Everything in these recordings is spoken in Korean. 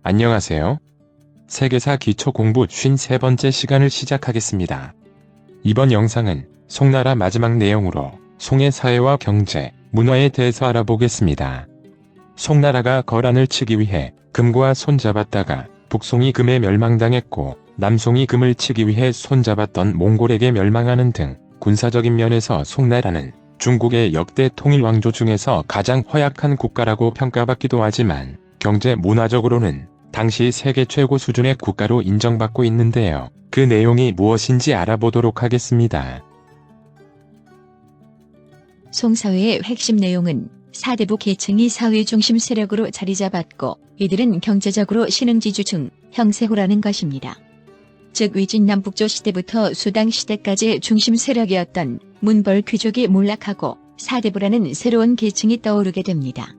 안녕하세요. 세계사 기초 공부 53번째 시간을 시작하겠습니다. 이번 영상은 송나라 마지막 내용으로 송의 사회와 경제, 문화에 대해서 알아보겠습니다. 송나라가 거란을 치기 위해 금과 손잡았다가 북송이 금에 멸망당했고 남송이 금을 치기 위해 손잡았던 몽골에게 멸망하는 등 군사적인 면에서 송나라는 중국의 역대 통일 왕조 중에서 가장 허약한 국가라고 평가받기도 하지만 경제 문화적으로는 당시 세계 최고 수준의 국가로 인정받고 있는데요. 그 내용이 무엇인지 알아보도록 하겠습니다. 송사회의 핵심 내용은 사대부 계층이 사회 중심 세력으로 자리잡았고 이들은 경제적으로 신흥지주 중 형세호라는 것입니다. 즉 위진남북조 시대부터 수당 시대까지의 중심 세력이었던 문벌 귀족이 몰락하고 사대부라는 새로운 계층이 떠오르게 됩니다.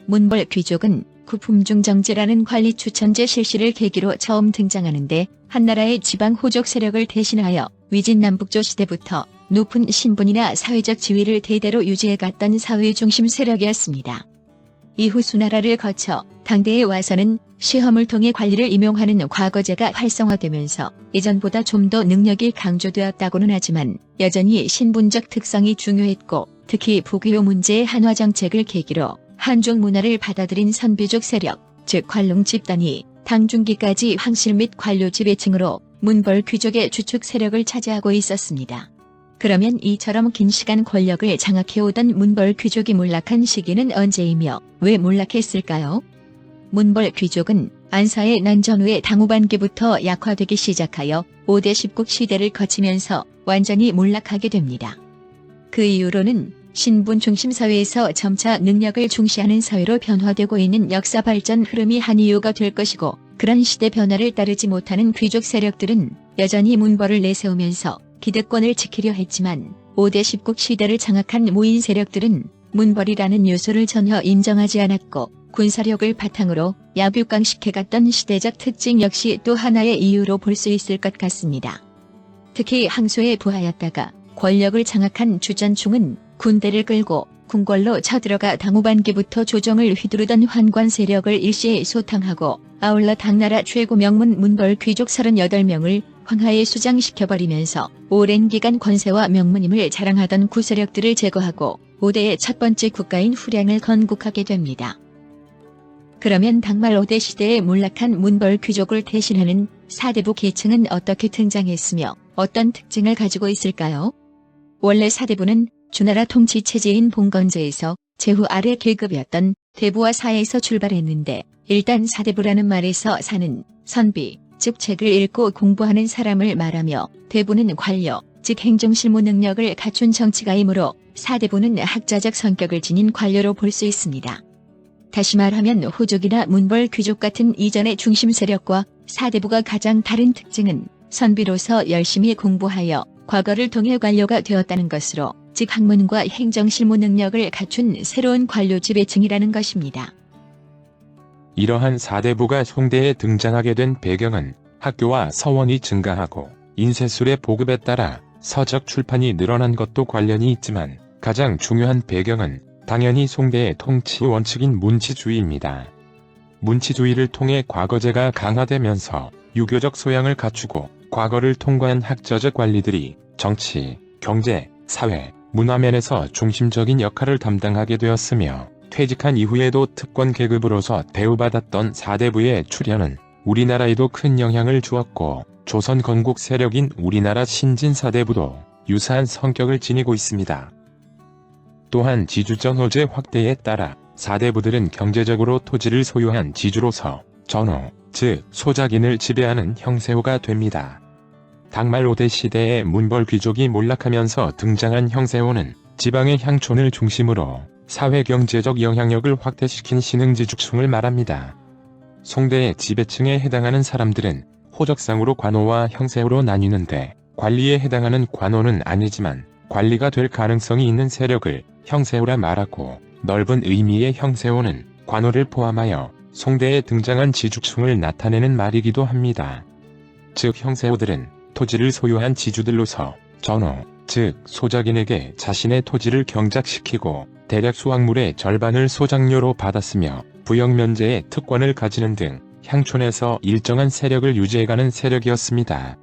문벌 귀족은 구품중정제라는 관리 추천제 실시를 계기로 처음 등장하는데 한나라의 지방 호족 세력을 대신하여 위진남북조 시대부터 높은 신분이나 사회적 지위를 대대로 유지해갔던 사회 중심 세력이었습니다. 이후 수나라를 거쳐 당대에 와서는 시험을 통해 관리를 임용하는 과거제가 활성화되면서 이전보다 좀 더 능력이 강조되었다고는 하지만 여전히 신분적 특성이 중요했고 특히 부귀호 문제의 한화 정책을 계기로 한족 문화를 받아들인 선비족 세력, 즉 관롱 집단이 당중기까지 황실 및 관료 지배층으로 문벌 귀족의 주축 세력을 차지하고 있었습니다. 그러면 이처럼 긴 시간 권력을 장악해오던 문벌 귀족이 몰락한 시기는 언제이며 왜 몰락했을까요? 문벌 귀족은 안사의 난전 후에 당후반기부터 약화되기 시작하여 5대 10국 시대를 거치면서 완전히 몰락하게 됩니다. 그 이후로는 신분 중심 사회에서 점차 능력을 중시하는 사회로 변화되고 있는 역사 발전 흐름이 한 이유가 될 것이고 그런 시대 변화를 따르지 못하는 귀족 세력들은 여전히 문벌을 내세우면서 기득권을 지키려 했지만 5대 10국 시대를 장악한 모인 세력들은 문벌이라는 요소를 전혀 인정하지 않았고 군사력을 바탕으로 야뷰강식해갔던 시대적 특징 역시 또 하나의 이유로 볼 수 있을 것 같습니다. 특히 항소에 부하였다가 권력을 장악한 주전충은 군대를 끌고 궁궐로 쳐들어가 당후반기부터 조정을 휘두르던 환관 세력을 일시에 소탕하고 아울러 당나라 최고 명문 문벌 귀족 38명을 황하에 수장시켜버리면서 오랜 기간 권세와 명문임을 자랑하던 구세력들을 제거하고 5대의 첫 번째 국가인 후량을 건국하게 됩니다. 그러면 당말 5대 시대에 몰락한 문벌 귀족을 대신하는 사대부 계층은 어떻게 등장했으며 어떤 특징을 가지고 있을까요? 원래 사대부는 주나라 통치체제인 봉건제에서 제후 아래 계급이었던 대부와 사에서 출발했는데 일단 사대부라는 말에서 사는 선비, 즉 책을 읽고 공부하는 사람을 말하며 대부는 관료, 즉 행정실무 능력을 갖춘 정치가이므로 사대부는 학자적 성격을 지닌 관료로 볼 수 있습니다. 다시 말하면 호족이나 문벌 귀족 같은 이전의 중심 세력과 사대부가 가장 다른 특징은 선비로서 열심히 공부하여 과거를 통해 관료가 되었다는 것으로 즉 학문과 행정실무 능력을 갖춘 새로운 관료 지배층이라는 것입니다. 이러한 사대부가 송대에 등장하게 된 배경은 학교와 서원이 증가하고 인쇄술의 보급에 따라 서적 출판이 늘어난 것도 관련이 있지만 가장 중요한 배경은 당연히 송대의 통치 원칙인 문치주의입니다. 문치주의를 통해 과거제가 강화되면서 유교적 소양을 갖추고 과거를 통과한 학자적 관리들이 정치, 경제, 사회, 문화면에서 중심적인 역할을 담당하게 되었으며 퇴직한 이후에도 특권 계급으로서 대우받았던 사대부의 출현은 우리나라에도 큰 영향을 주었고 조선 건국 세력인 우리나라 신진사대부도 유사한 성격을 지니고 있습니다. 또한 지주전 호재 확대에 따라 사대부들은 경제적으로 토지를 소유한 지주로서 전호, 즉 소작인을 지배하는 형세호가 됩니다. 당말 5대 시대의 문벌 귀족이 몰락하면서 등장한 형세호는 지방의 향촌을 중심으로 사회경제적 영향력을 확대시킨 신흥지주층을 말합니다. 송대의 지배층에 해당하는 사람들은 호적상으로 관호와 형세호로 나뉘는데 관리에 해당하는 관호는 아니지만 관리가 될 가능성이 있는 세력을 형세호라 말하고 넓은 의미의 형세호는 관호를 포함하여 송대에 등장한 지주층을 나타내는 말이기도 합니다. 즉 형세호들은 토지를 소유한 지주들로서 전호, 즉 소작인에게 자신의 토지를 경작시키고 대략 수확물의 절반을 소작료로 받았으며 부역면제의 특권을 가지는 등 향촌에서 일정한 세력을 유지해가는 세력이었습니다.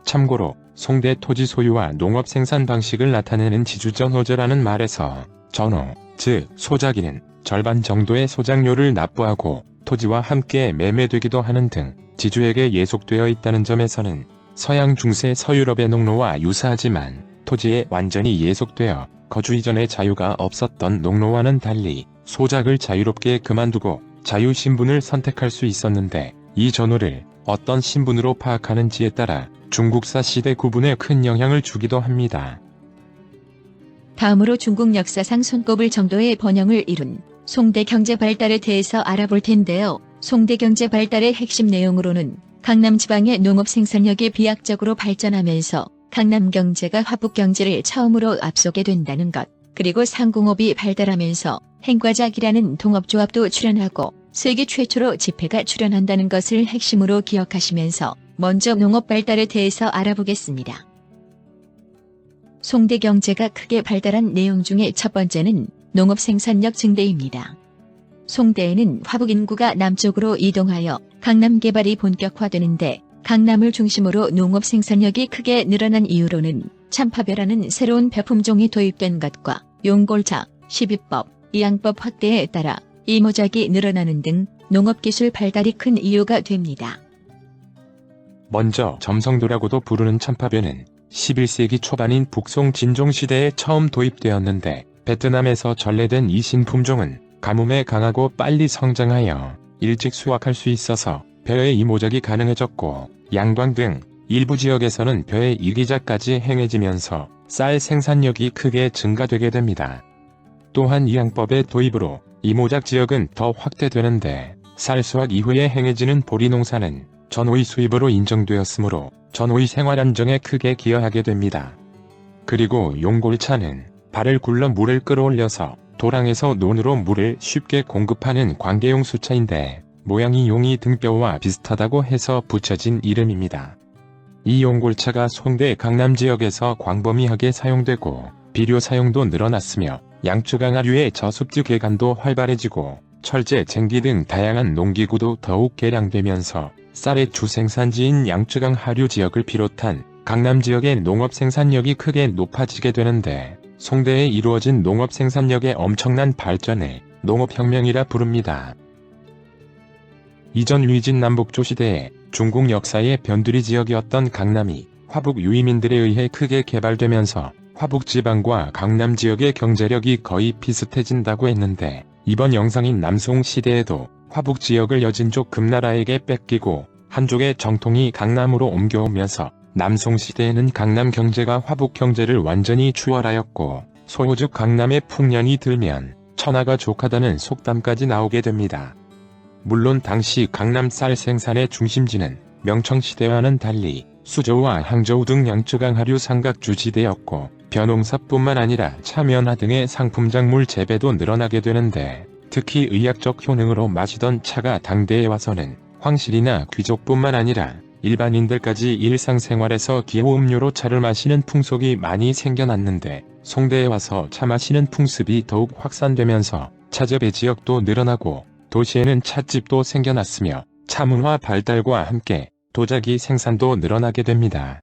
참고로 송대 토지 소유와 농업 생산 방식을 나타내는 지주전호제라는 말에서 전호, 즉 소작이는 절반 정도의 소작료를 납부하고 토지와 함께 매매되기도 하는 등 지주에게 예속되어 있다는 점에서는 서양 중세 서유럽의 농로와 유사하지만 토지에 완전히 예속되어 거주 이전에 자유가 없었던 농로와는 달리 소작을 자유롭게 그만두고 자유신분을 선택할 수 있었는데, 이 전호를 어떤 신분으로 파악하는지에 따라 중국사 시대 구분에 큰 영향을 주기도 합니다. 다음으로 중국 역사상 손꼽을 정도의 번영을 이룬 송대 경제 발달에 대해서 알아볼 텐데요. 송대 경제 발달의 핵심 내용으로는 강남 지방의 농업 생산력이 비약적으로 발전하면서 강남 경제가 화북 경제를 처음으로 앞서게 된다는 것, 그리고 상공업이 발달하면서 행과작이라는 동업조합도 출현하고 세계 최초로 집회가 출현한다는 것을 핵심으로 기억하시면서 먼저 농업 발달에 대해서 알아보겠습니다. 송대 경제가 크게 발달한 내용 중에 첫 번째는 농업 생산력 증대입니다. 송대에는 화북 인구가 남쪽으로 이동하여 강남 개발이 본격화되는데, 강남을 중심으로 농업 생산력이 크게 늘어난 이유로는 참파벼라는 새로운 벼품종이 도입된 것과 용골차, 시비법, 이양법 확대에 따라 이모작이 늘어나는 등 농업기술 발달이 큰 이유가 됩니다. 먼저 점성도라고도 부르는 참파벼는 11세기 초반인 북송 진종 시대에 처음 도입되었는데, 베트남에서 전래된 이 신품종은 가뭄에 강하고 빨리 성장하여 일찍 수확할 수 있어서 벼의 이모작이 가능해졌고, 양광 등 일부 지역에서는 벼의 이기작까지 행해지면서 쌀 생산력이 크게 증가되게 됩니다. 또한 이양법의 도입으로 이모작 지역은 더 확대되는데, 쌀 수확 이후에 행해지는 보리 농사는 전오이 수입으로 인정되었으므로 전오이 생활 안정에 크게 기여하게 됩니다. 그리고 용골차는 발을 굴러 물을 끌어올려서 도랑에서 논으로 물을 쉽게 공급하는 관계용 수차인데, 모양이 용이 등뼈와 비슷하다고 해서 붙여진 이름입니다. 이 용골차가 송대 강남 지역에서 광범위하게 사용되고 비료 사용도 늘어났으며, 양쯔강하류의 저습지 개간도 활발해지고 철제, 쟁기 등 다양한 농기구도 더욱 개량되면서 쌀의 주생산지인 양쯔강 하류 지역을 비롯한 강남 지역의 농업 생산력이 크게 높아지게 되는데, 송대에 이루어진 농업 생산력의 엄청난 발전을 농업혁명이라 부릅니다. 이전 위진 남북조 시대에 중국 역사의 변두리 지역이었던 강남이 화북 유이민들에 의해 크게 개발되면서 화북 지방과 강남 지역의 경제력이 거의 비슷해진다고 했는데, 이번 영상인 남송 시대에도 화북 지역을 여진족 금나라에게 뺏기고 한족의 정통이 강남으로 옮겨오면서 남송 시대에는 강남 경제가 화북 경제를 완전히 추월하였고, 소호즉 강남의 풍년이 들면 천하가 족하다는 속담까지 나오게 됩니다. 물론 당시 강남 쌀 생산의 중심지는 명청시대와는 달리 수저우와 항저우 등 양쯔강 하류 삼각주지대였고, 벼농사뿐만 아니라 차면화 등의 상품작물 재배도 늘어나게 되는데, 특히 의학적 효능으로 마시던 차가 당대에 와서는 황실이나 귀족뿐만 아니라 일반인들까지 일상생활에서 기호음료로 차를 마시는 풍속이 많이 생겨났는데, 송대에 와서 차 마시는 풍습이 더욱 확산되면서 차재배 지역도 늘어나고 도시에는 찻집도 생겨났으며, 차문화 발달과 함께 도자기 생산도 늘어나게 됩니다.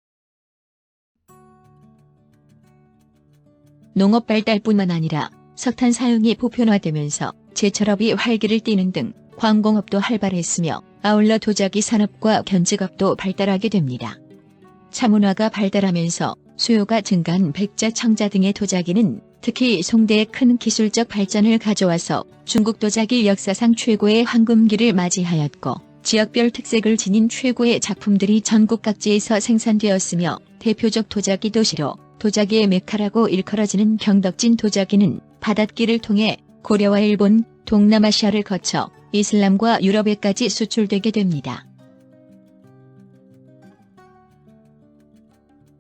농업 발달뿐만 아니라 석탄 사용이 보편화되면서 제철업이 활기를 띠는 등 광공업도 활발했으며, 아울러 도자기 산업과 견직업도 발달하게 됩니다. 차문화가 발달하면서 수요가 증가한 백자, 청자 등의 도자기는 특히 송대에 큰 기술적 발전을 가져와서 중국 도자기 역사상 최고의 황금기를 맞이하였고, 지역별 특색을 지닌 최고의 작품들이 전국 각지에서 생산되었으며, 대표적 도자기 도시로 도자기의 메카라고 일컬어지는 경덕진 도자기는 바닷길을 통해 고려와 일본, 동남아시아를 거쳐 이슬람과 유럽에까지 수출되게 됩니다.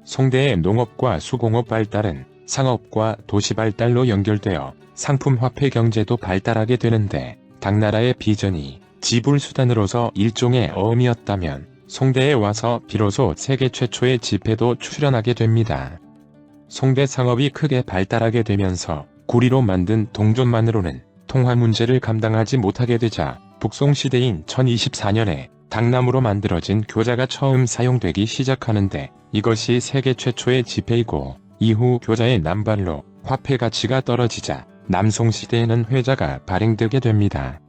송대의 농업과 수공업 발달은 상업과 도시 발달로 연결되어 상품화폐 경제도 발달하게 되는데, 당나라의 비전이 지불수단으로서 일종의 어음이었다면 송대에 와서 비로소 세계 최초의 지폐도 출현하게 됩니다. 송대 상업이 크게 발달하게 되면서 구리로 만든 동전만으로는 통화 문제를 감당하지 못하게 되자 북송시대인 1024년에 당나무로 만들어진 교자가 처음 사용되기 시작하는데 이것이 세계 최초의 지폐이고 이후 교자의 남발로 화폐 가치가 떨어지자 남송시대에는 회자가 발행되게 됩니다.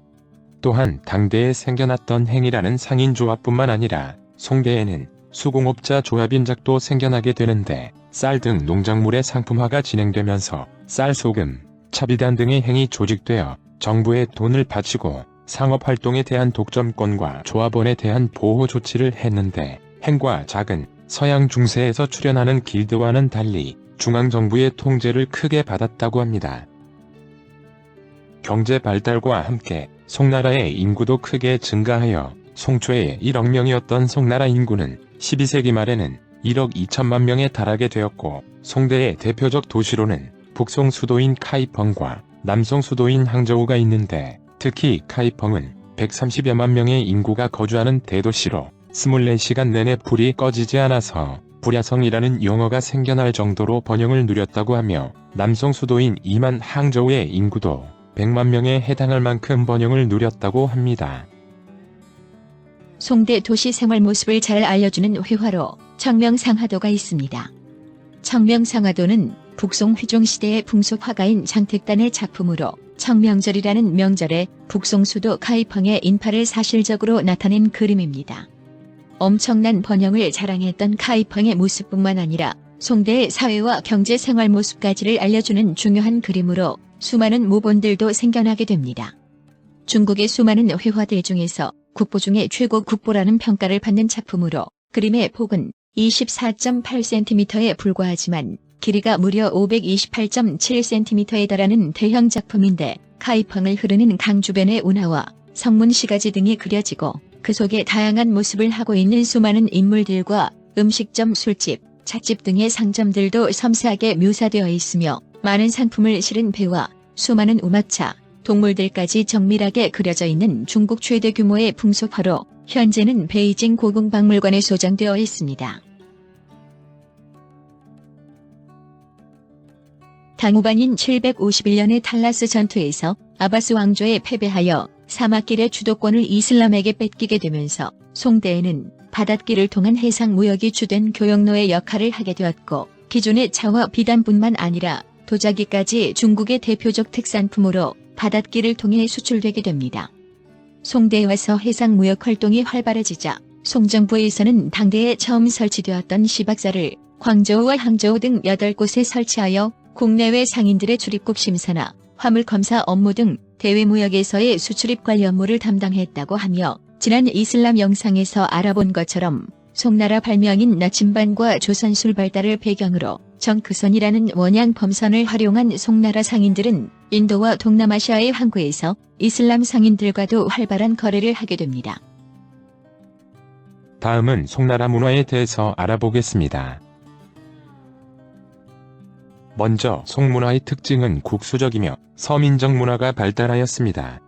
또한 당대에 생겨났던 행이라는 상인조합뿐만 아니라 송대에는 수공업자 조합인작도 생겨나게 되는데 쌀 등 농작물의 상품화가 진행되면서 쌀, 소금, 차비단 등의 행이 조직되어 정부에 돈을 바치고 상업활동에 대한 독점권과 조합원에 대한 보호 조치를 했는데 행과 작은 서양 중세에서 출현하는 길드와는 달리 중앙정부의 통제를 크게 받았다고 합니다. 경제 발달과 함께 송나라의 인구도 크게 증가하여 송초에 1억 명이었던 송나라 인구는 12세기 말에는 1억 2천만 명에 달하게 되었고 송대의 대표적 도시로는 북송 수도인 카이펑과 남송 수도인 항저우가 있는데 특히 카이펑은 130여만 명의 인구가 거주하는 대도시로 24시간 내내 불이 꺼지지 않아서 불야성이라는 용어가 생겨날 정도로 번영을 누렸다고 하며 남송 수도인 이만 항저우의 인구도 100만 명에 해당할 만큼 번영을 누렸다고 합니다. 송대 도시 생활 모습을 잘 알려주는 회화로 청명상화도가 있습니다. 청명상화도는 북송 회종시대의 풍속화가인 장택단의 작품으로 청명절이라는 명절에 북송 수도 카이펑의 인파를 사실적으로 나타낸 그림입니다. 엄청난 번영을 자랑했던 카이펑의 모습뿐만 아니라 송대의 사회와 경제 생활 모습까지를 알려주는 중요한 그림으로 수많은 모본들도 생겨나게 됩니다. 중국의 수많은 회화들 중에서 국보 중에 최고 국보라는 평가를 받는 작품으로 그림의 폭은 24.8cm에 불과하지만 길이가 무려 528.7cm에 달하는 대형 작품인데 카이펑을 흐르는 강 주변의 운하와 성문 시가지 등이 그려지고 그 속에 다양한 모습을 하고 있는 수많은 인물들과 음식점, 술집, 찻집 등의 상점들도 섬세하게 묘사되어 있으며 많은 상품을 실은 배와 수많은 우마차, 동물들까지 정밀하게 그려져 있는 중국 최대 규모의 풍속화로 현재는 베이징 고궁박물관에 소장되어 있습니다. 당후반인 751년의 탈라스 전투에서 아바스 왕조에 패배하여 사막길의 주도권을 이슬람에게 뺏기게 되면서 송대에는 바닷길을 통한 해상 무역이 주된 교역로의 역할을 하게 되었고 기존의 차와 비단뿐만 아니라 도자기까지 중국의 대표적 특산품으로 바닷길을 통해 수출되게 됩니다. 송대에 와서 해상 무역 활동이 활발해지자 송정부에서는 당대에 처음 설치되었던 시박사를 광저우와 항저우 등 8곳에 설치하여 국내외 상인들의 출입국 심사나 화물 검사 업무 등 대외 무역에서의 수출입 관리 업무를 담당했다고 하며 지난 이슬람 영상에서 알아본 것처럼 송나라 발명인 나침반과 조선술 발달을 배경으로 정크선이라는 원양 범선을 활용한 송나라 상인들은 인도와 동남아시아의 항구에서 이슬람 상인들과도 활발한 거래를 하게 됩니다. 다음은 송나라 문화에 대해서 알아보겠습니다. 먼저 송문화의 특징은 국수적이며 서민적 문화가 발달하였습니다.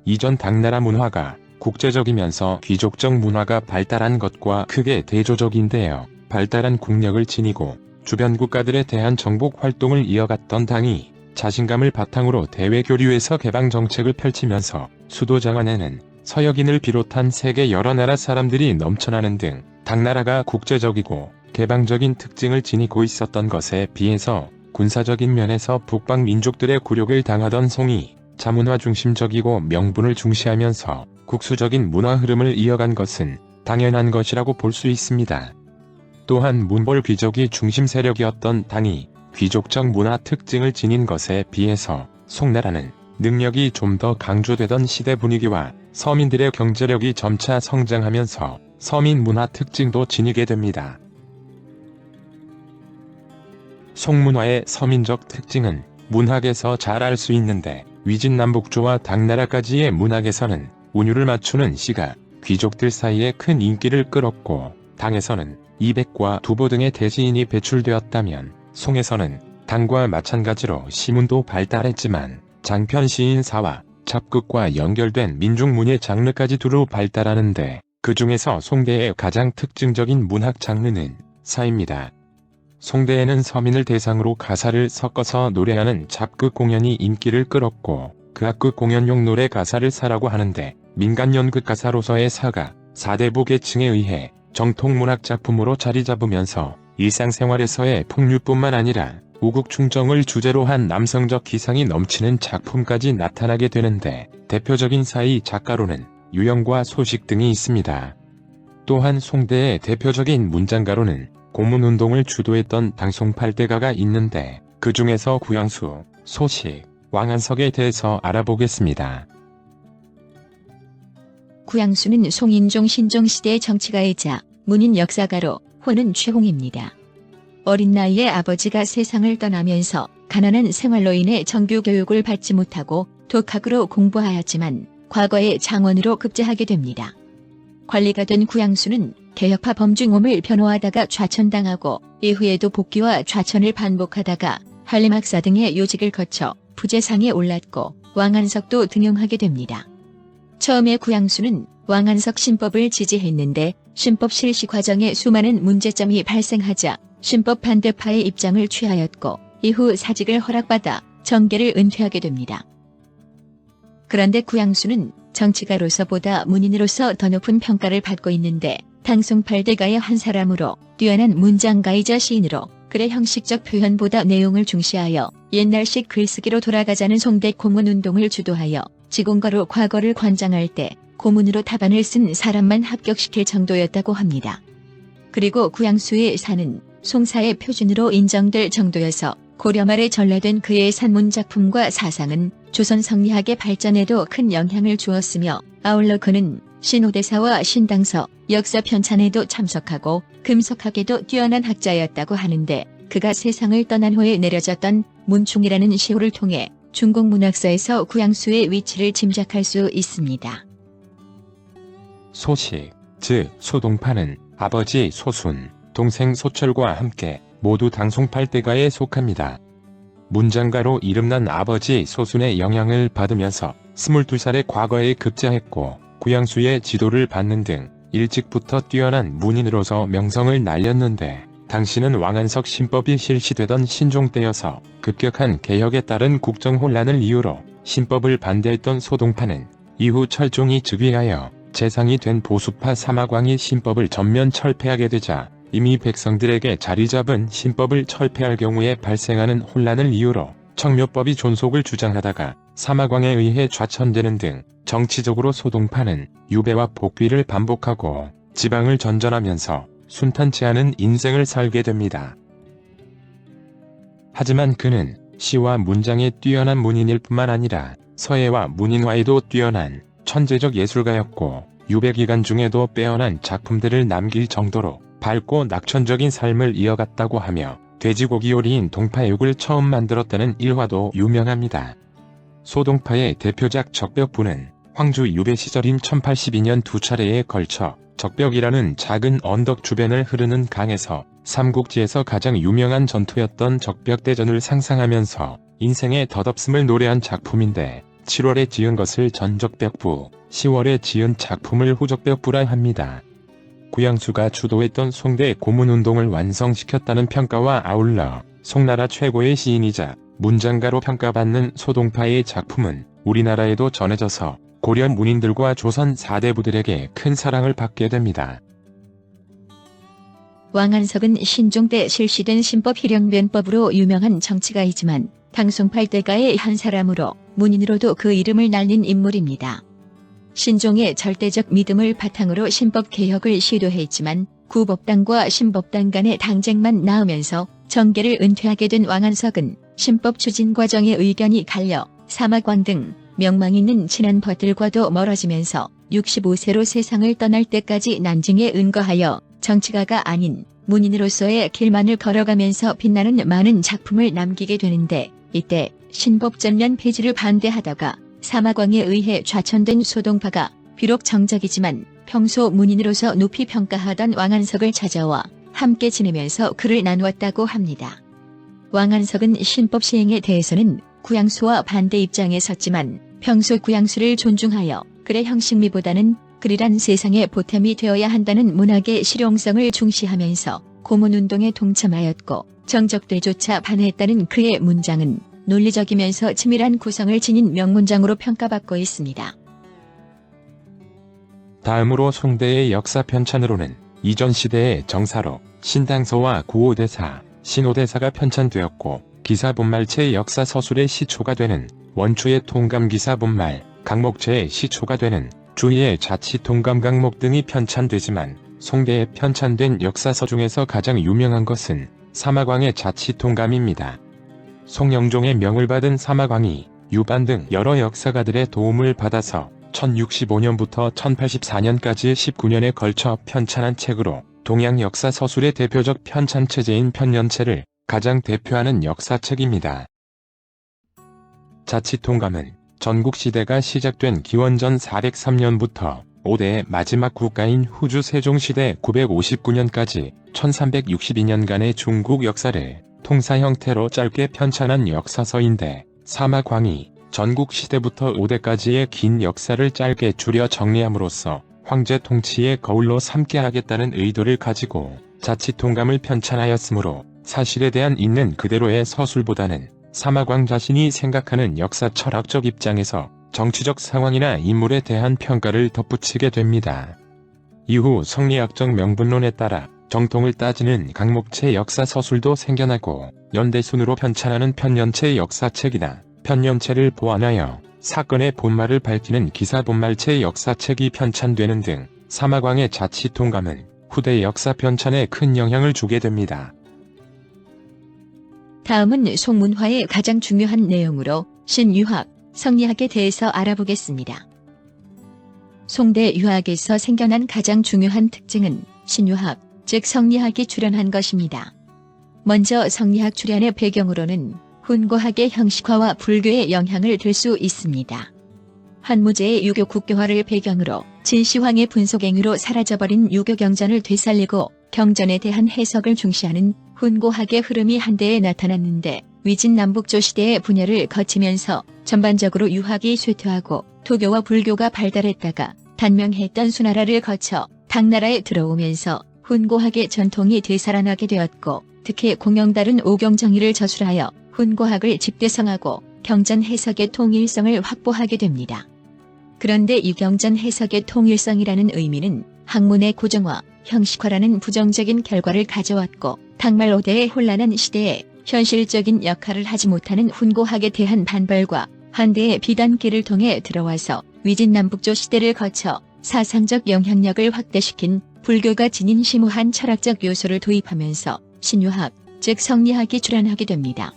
이전 당나라 문화가 국제적이면서 귀족적 문화가 발달한 것과 크게 대조적인데요. 발달한 국력을 지니고 주변 국가들에 대한 정복 활동을 이어갔던 당이 자신감을 바탕으로 대외 교류에서 개방 정책을 펼치면서 수도 장안에는 서역인을 비롯한 세계 여러 나라 사람들이 넘쳐나는 등 당나라가 국제적이고 개방적인 특징을 지니고 있었던 것에 비해서 군사적인 면에서 북방 민족들의 굴욕을 당하던 송이 자문화 중심적이고 명분을 중시하면서 국수적인 문화 흐름을 이어간 것은 당연한 것이라고 볼 수 있습니다. 또한 문벌 귀족이 중심 세력이었던 당이 귀족적 문화 특징을 지닌 것에 비해서 송나라는 능력이 좀 더 강조되던 시대 분위기와 서민들의 경제력이 점차 성장하면서 서민 문화 특징도 지니게 됩니다. 송문화의 서민적 특징은 문학에서 잘 알 수 있는데 위진남북조와 당나라까지의 문학에서는 운율을 맞추는 시가 귀족들 사이에 큰 인기를 끌었고 당에서는 이백과 두보 등의 대시인이 배출되었다면 송에서는 당과 마찬가지로 시문도 발달했지만 장편 시인사와 잡극과 연결된 민중문예 장르까지 두루 발달하는데 그 중에서 송대의 가장 특징적인 문학 장르는 사입니다. 송대에는 서민을 대상으로 가사를 섞어서 노래하는 잡극 공연이 인기를 끌었고 그 합극 공연용 노래 가사를 사라고 하는데 민간 연극가사로서의 사가, 사대부 계층에 의해 정통문학 작품으로 자리 잡으면서 일상생활에서의 풍류뿐만 아니라 우국충정을 주제로 한 남성적 기상이 넘치는 작품까지 나타나게 되는데, 대표적인 사이 작가로는 유영과 소식 등이 있습니다. 또한 송대의 대표적인 문장가로는 고문운동을 주도했던 당송팔대가가 있는데, 그 중에서 구양수, 소식, 왕한석에 대해서 알아보겠습니다. 구양수는 송인종 신종시대의 정치가이자 문인 역사가로 호는 최홍입니다. 어린 나이에 아버지가 세상을 떠나면서 가난한 생활로 인해 정규 교육을 받지 못하고 독학으로 공부하였지만 과거에 장원으로 급제하게 됩니다. 관리가 된 구양수는 개혁파 범중옴을 변호하다가 좌천당하고 이후에도 복귀와 좌천을 반복하다가 한림학사 등의 요직을 거쳐 부재상에 올랐고 왕한석도 등용하게 됩니다. 처음에 구양수는 왕한석 신법을 지지했는데 신법 실시 과정에 수많은 문제점이 발생하자 신법 반대파의 입장을 취하였고 이후 사직을 허락받아 정계를 은퇴하게 됩니다. 그런데 구양수는 정치가로서보다 문인으로서 더 높은 평가를 받고 있는데 당송팔대가의 한 사람으로 뛰어난 문장가이자 시인으로 글의 형식적 표현보다 내용을 중시하여 옛날식 글쓰기로 돌아가자는 송대 고문운동을 주도하여 지공가로 과거를 관장할 때 고문으로 답안을 쓴 사람만 합격시킬 정도였다고 합니다. 그리고 구양수의 사는 송사의 표준으로 인정될 정도여서 고려 말에 전래된 그의 산문 작품과 사상은 조선 성리학의 발전에도 큰 영향을 주었으며, 아울러 그는 신호대사와 신당서, 역사 편찬에도 참석하고 금속학에도 뛰어난 학자였다고 하는데, 그가 세상을 떠난 후에 내려졌던 문충이라는 시호를 통해 중국 문학사에서 구양수의 위치를 짐작할 수 있습니다. 소식, 즉 소동파는 아버지 소순, 동생 소철과 함께 모두 당송팔대가에 속합니다. 문장가로 이름난 아버지 소순의 영향을 받으면서 22살의 과거에 급제했고 구양수의 지도를 받는 등 일찍부터 뛰어난 문인으로서 명성을 날렸는데, 당시는 왕한석 신법이 실시되던 신종 때여서 급격한 개혁에 따른 국정혼란을 이유로 신법을 반대했던 소동파는 이후 철종이 즉위하여 재상이 된 보수파 사마광이 신법을 전면 철폐하게 되자 이미 백성들에게 자리 잡은 신법을 철폐할 경우에 발생하는 혼란을 이유로 청묘법이 존속을 주장하다가 사마광에 의해 좌천되는 등 정치적으로 소동파는 유배와 복귀를 반복하고 지방을 전전하면서 순탄치 않은 인생을 살게 됩니다. 하지만 그는 시와 문장에 뛰어난 문인일 뿐만 아니라 서예와 문인화에도 뛰어난 천재적 예술가였고, 유배 기간 중에도 빼어난 작품들을 남길 정도로 밝고 낙천적인 삶을 이어갔다고 하며 돼지고기 요리인 동파육을 처음 만들었다는 일화도 유명합니다. 소동파의 대표작 적벽부는 황주 유배 시절인 1082년 두 차례에 걸쳐 적벽이라는 작은 언덕 주변을 흐르는 강에서 삼국지에서 가장 유명한 전투였던 적벽대전을 상상하면서 인생의 덧없음을 노래한 작품인데, 7월에 지은 것을 전적벽부, 10월에 지은 작품을 후적벽부라 합니다. 구양수가 주도했던 송대 고문운동을 완성시켰다는 평가와 아울러 송나라 최고의 시인이자 문장가로 평가받는 소동파의 작품은 우리나라에도 전해져서 고려 문인들과 조선 사대부들에게 큰 사랑을 받게 됩니다. 왕한석은 신종 때 실시된 신법 희령변법으로 유명한 정치가이지만 당송팔대가의 한 사람으로 문인으로도 그 이름을 날린 인물입니다. 신종의 절대적 믿음을 바탕으로 신법 개혁을 시도했지만 구법당과 신법당 간의 당쟁만 낳으면서 정계를 은퇴하게 된 왕한석은 신법 추진 과정에 의견이 갈려 사마광 등 명망 있는 친한 벗들과도 멀어지면서 65세로 세상을 떠날 때까지 난징에 은거하여 정치가가 아닌 문인으로서의 길만을 걸어가면서 빛나는 많은 작품을 남기게 되는데, 이때 신법 전면 폐지를 반대하다가 사마광에 의해 좌천된 소동파가 비록 정적이지만 평소 문인으로서 높이 평가하던 왕한석을 찾아와 함께 지내면서 글을 나누었다고 합니다. 왕한석은 신법 시행에 대해서는 구양수와 반대 입장에 섰지만 평소 구양수를 존중하여 글의 형식미보다는 글이란 세상의 보탬이 되어야 한다는 문학의 실용성을 중시하면서 고문운동에 동참하였고, 정적들조차 반대했다는 그의 문장은 논리적이면서 치밀한 구성을 지닌 명문장으로 평가받고 있습니다. 다음으로 송대의 역사 편찬으로는 이전 시대의 정사로 신당서와 구오대사, 신오대사가 편찬되었고 기사본말체의 역사 서술의 시초가 되는 원추의 통감기사본말, 강목체의 시초가 되는 주희의 자치통감 강목 등이 편찬되지만 송대에 편찬된 역사서 중에서 가장 유명한 것은 사마광의 자치통감입니다. 송영종의 명을 받은 사마광이 유반 등 여러 역사가들의 도움을 받아서 1065년부터 1084년까지 19년에 걸쳐 편찬한 책으로 동양 역사 서술의 대표적 편찬체제인 편년체를 가장 대표하는 역사책입니다. 자치통감은 전국시대가 시작된 기원전 403년부터 5대의 마지막 국가인 후주 세종시대 959년까지 1362년간의 중국 역사를 통사 형태로 짧게 편찬한 역사서인데 사마광이 전국시대부터 5대까지의 긴 역사를 짧게 줄여 정리함으로써 황제 통치의 거울로 삼게 하겠다는 의도를 가지고 자치통감을 편찬하였으므로 사실에 대한 있는 그대로의 서술보다는 사마광 자신이 생각하는 역사 철학적 입장에서 정치적 상황이나 인물에 대한 평가를 덧붙이게 됩니다. 이후 성리학적 명분론에 따라 정통을 따지는 강목체 역사 서술도 생겨나고 연대순으로 편찬하는 편년체 역사책이나 편년체를 보완하여 사건의 본말을 밝히는 기사본말체 역사책이 편찬되는 등 사마광의 자치통감은 후대 역사 편찬에 큰 영향을 주게 됩니다. 다음은 송문화의 가장 중요한 내용으로 신유학, 성리학에 대해서 알아보겠습니다. 송대 유학에서 생겨난 가장 중요한 특징은 신유학, 즉 성리학이 출현한 것입니다. 먼저 성리학 출현의 배경으로는 훈고학의 형식화와 불교의 영향을 들 수 있습니다. 한무제의 유교 국교화를 배경으로 진시황의 분속행위로 사라져버린 유교 경전을 되살리고 경전에 대한 해석을 중시하는 훈고학의 흐름이 한때에 나타났는데 위진남북조 시대의 분열을 거치면서 전반적으로 유학이 쇠퇴하고 토교와 불교가 발달했다가 단명했던 수나라를 거쳐 당나라에 들어오면서 훈고학의 전통이 되살아나게 되었고 특히 공영다른 오경정의를 저술하여 훈고학을 집대성하고 경전 해석의 통일성을 확보하게 됩니다. 그런데 이 경전 해석의 통일성이라는 의미는 학문의 고정화, 형식화라는 부정적인 결과를 가져왔고 당말 5대의 혼란한 시대에 현실적인 역할을 하지 못하는 훈고학에 대한 반발과 한대의 비단기를 통해 들어와서 위진남북조 시대를 거쳐 사상적 영향력을 확대시킨 불교가 지닌 심오한 철학적 요소를 도입하면서 신유학, 즉 성리학이 출현하게 됩니다.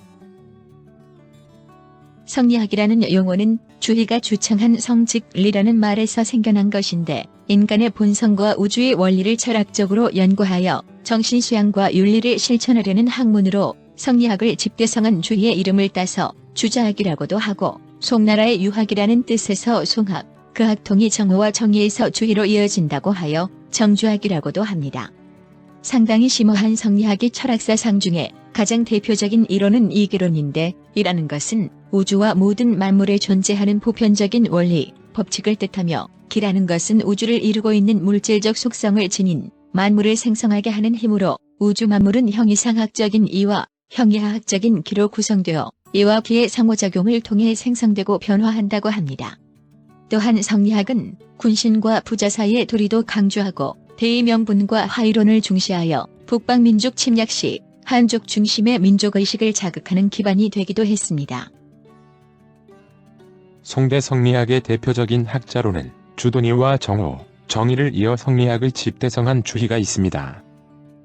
성리학이라는 용어는 주희가 주창한 성즉리라는 말에서 생겨난 것인데 인간의 본성과 우주의 원리를 철학적으로 연구하여 정신수양과 윤리를 실천하려는 학문으로 성리학을 집대성한 주희의 이름을 따서 주자학이라고도 하고 송나라의 유학이라는 뜻에서 송학, 그 학통이 정오와 정의에서 주희로 이어진다고 하여 정주학이라고도 합니다. 상당히 심오한 성리학의 철학사상 중에 가장 대표적인 이론은 이기론인데 이라는 것은 우주와 모든 만물에 존재하는 보편적인 원리, 법칙을 뜻하며 기라는 것은 우주를 이루고 있는 물질적 속성을 지닌 만물을 생성하게 하는 힘으로 우주 만물은 형이상학적인 이와 형이하학적인 기로 구성되어 이와 기의 상호작용을 통해 생성되고 변화한다고 합니다. 또한 성리학은 군신과 부자 사이의 도리도 강조하고 대의명분과 화의론을 중시하여 북방민족 침략 시 한족 중심의 민족의식을 자극하는 기반이 되기도 했습니다. 송대 성리학의 대표적인 학자로는 주돈이와 정오, 정의를 이어 성리학을 집대성한 주희가 있습니다.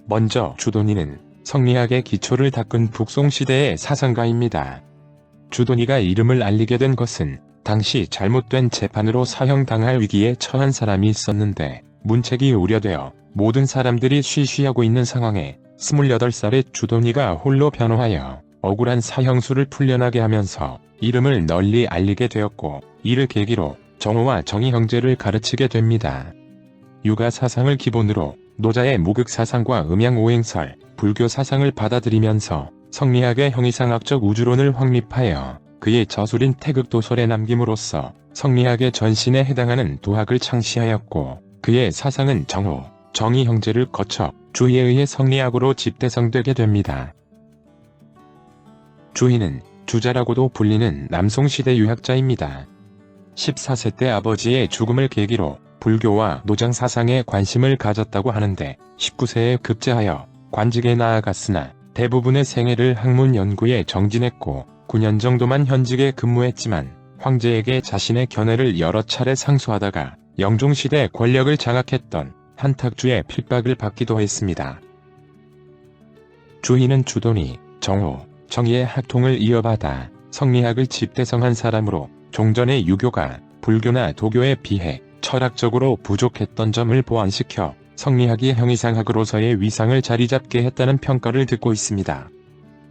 먼저 주돈이는 성리학의 기초를 닦은 북송시대의 사상가입니다. 주돈이가 이름을 알리게 된 것은 당시 잘못된 재판으로 사형당할 위기에 처한 사람이 있었는데 문책이 우려되어 모든 사람들이 쉬쉬하고 있는 상황에 28살의 주돈이가 홀로 변호하여 억울한 사형수를 풀려나게 하면서 이름을 널리 알리게 되었고 이를 계기로 정오와 정의 형제를 가르치게 됩니다. 유가 사상을 기본으로 노자의 무극 사상과 음양오행설, 불교 사상을 받아들이면서 성리학의 형이상학적 우주론을 확립하여 그의 저술인 태극도설에 남김으로써 성리학의 전신에 해당하는 도학을 창시하였고 그의 사상은 정오, 정의 형제를 거쳐 주희에 의해 성리학으로 집대성되게 됩니다. 주희는 주자라고도 불리는 남송시대 유학자입니다. 14세 때 아버지의 죽음을 계기로 불교와 노장 사상에 관심을 가졌다고 하는데 19세에 급제하여 관직에 나아갔으나 대부분의 생애를 학문 연구에 정진했고 9년 정도만 현직에 근무했지만 황제에게 자신의 견해를 여러 차례 상소하다가 영종시대 권력을 장악했던 한탁주의 핍박을 받기도 했습니다. 주희는 주돈이, 정호, 정의의 학통을 이어받아 성리학을 집대성한 사람으로 종전의 유교가 불교나 도교에 비해 철학적으로 부족했던 점을 보완시켜 성리학이 형이상학으로서의 위상을 자리잡게 했다는 평가를 듣고 있습니다.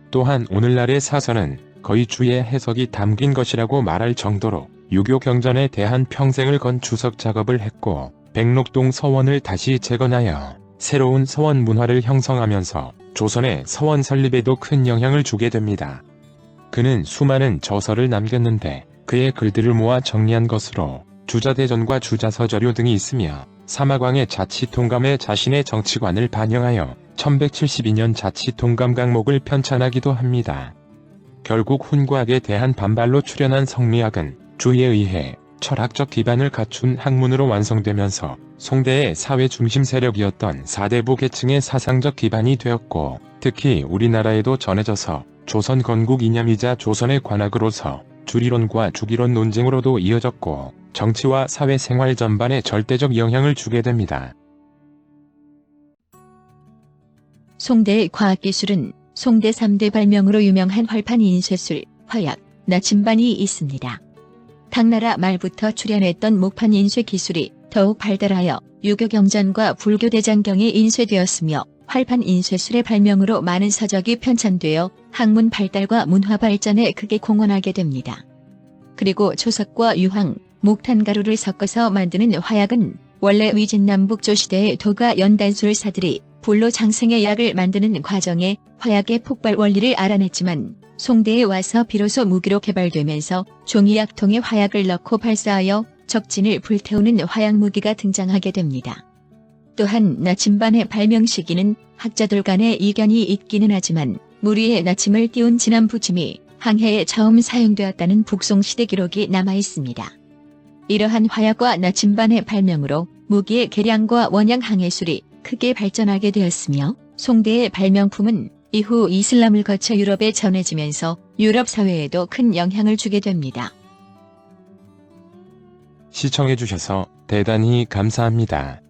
또한 오늘날의 사서는 거의 주의 해석이 담긴 것이라고 말할 정도로 유교 경전에 대한 평생을 건 주석 작업을 했고 백록동 서원을 다시 재건하여 새로운 서원 문화를 형성하면서 조선의 서원 설립에도 큰 영향을 주게 됩니다. 그는 수많은 저서를 남겼는데 그의 글들을 모아 정리한 것으로 주자대전과 주자서저료 등이 있으며 사마광의 자치통감에 자신의 정치관을 반영하여 1172년 자치통감 강목을 편찬하기도 합니다. 결국 훈과학에 대한 반발로 출현한 성리학은 주의에 의해 철학적 기반을 갖춘 학문으로 완성되면서 송대의 사회 중심 세력이었던 사대부 계층의 사상적 기반이 되었고 특히 우리나라에도 전해져서 조선 건국 이념이자 조선의 관학으로서 주리론과 주기론 논쟁으로도 이어졌고 정치와 사회생활 전반에 절대적 영향을 주게 됩니다. 송대의 과학기술은 송대 3대 발명으로 유명한 활판 인쇄술, 화약, 나침반이 있습니다. 당나라 말부터 출현했던 목판 인쇄 기술이 더욱 발달하여 유교 경전과 불교 대장경이 인쇄되었으며 활판 인쇄술의 발명으로 많은 서적이 편찬되어 학문 발달과 문화 발전에 크게 공헌하게 됩니다. 그리고 초석과 유황, 목탄가루를 섞어서 만드는 화약은 원래 위진남북조 시대의 도가 연단술사들이 불로 장생의 약을 만드는 과정에 화약의 폭발 원리를 알아냈지만 송대에 와서 비로소 무기로 개발되면서 종이약통에 화약을 넣고 발사하여 적진을 불태우는 화약 무기가 등장하게 됩니다. 또한 나침반의 발명 시기는 학자들 간에 이견이 있기는 하지만 물 위에 나침을 띄운 진한 부침이 항해에 처음 사용되었다는 북송시대 기록이 남아있습니다. 이러한 화약과 나침반의 발명으로 무기의 개량과 원양 항해술이 크게 발전하게 되었으며 송대의 발명품은 이후 이슬람을 거쳐 유럽에 전해지면서 유럽 사회에도 큰 영향을 주게 됩니다. 시청해주셔서 대단히 감사합니다.